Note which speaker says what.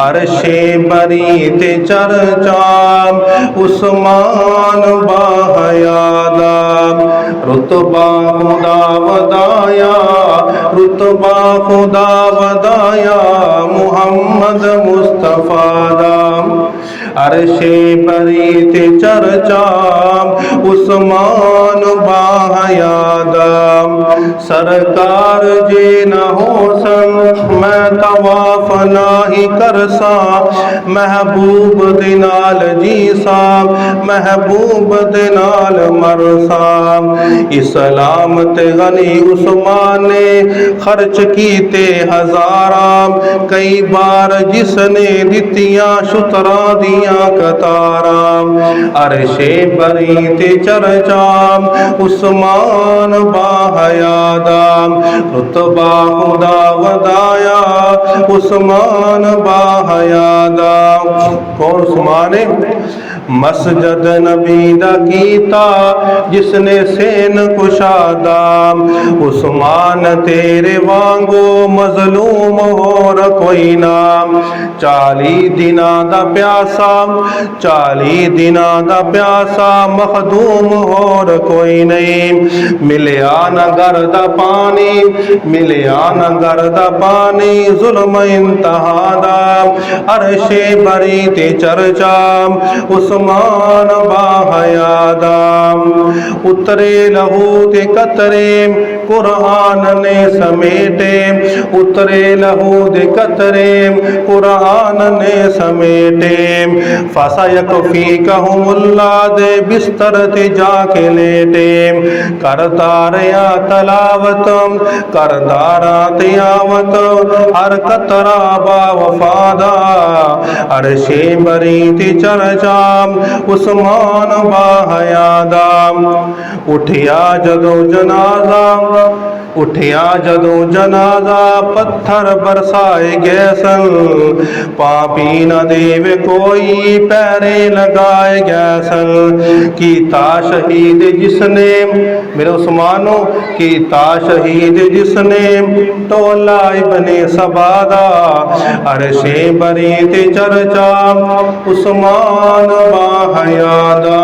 Speaker 1: अरशे बरी ते चर्चा उस्मान बाहयादा रुतबा खुदा वदाया रुतबा खुदा वदाया मुहम्मद मुस्तफा दा अरशे बरी ते चर्चा उस्मान बाहयादा सरकार जे न होसन मैं तवाफ नाही करसा महबूब दिनाल जीसा महबूब दिनाल मरसा इस्लाम ते गनी उस्मान ने खर्च कीते हजारा कई बार जिसने दितिया शुतरा दिया कतारा अरशे बरी ते चर्चा उस्मान बाहयादा रुतबा खुदा वदाया उस्मान बाहयादा। कौन उस्मान है? मस्जिद नबी दा कीता जिसने सेन कुशादा उस्मान तेरे वांगो मजलूम होर कोई ना 40 दिना दा प्यासा 40 दिना दा प्यासा मखदूम होर कोई नहीं मिलिया न घर दा पानी मिलिया न घर दा पानी जुल्म इंतहा दा अरशे बरी ते चर्चा उस्मान बाहयादा उतरे लहू ते कतरे कुरान ने समेटे उतरे लहू दे कतरे कुरान ने समेटे फसयकफीकहुमुल्ला दे बिस्तर ते जाके लेटे करतारया तलावत करदारा तियावत हर कतरा बा वफादा अरशे बरी ते चर्चा उस्मान बाहयादा उठिया जदों जनाजा उठिया जदों जनाजा पत्थर बरसाए गैसन पापी न देवे कोई पैरे लगाए गैसन कीता शहीद जिसने मेरे उस्मानो कीता शहीद जिसने तोला इब्ने सबादा अरशे बरी ते चर्चा उस्मान बाहयादा।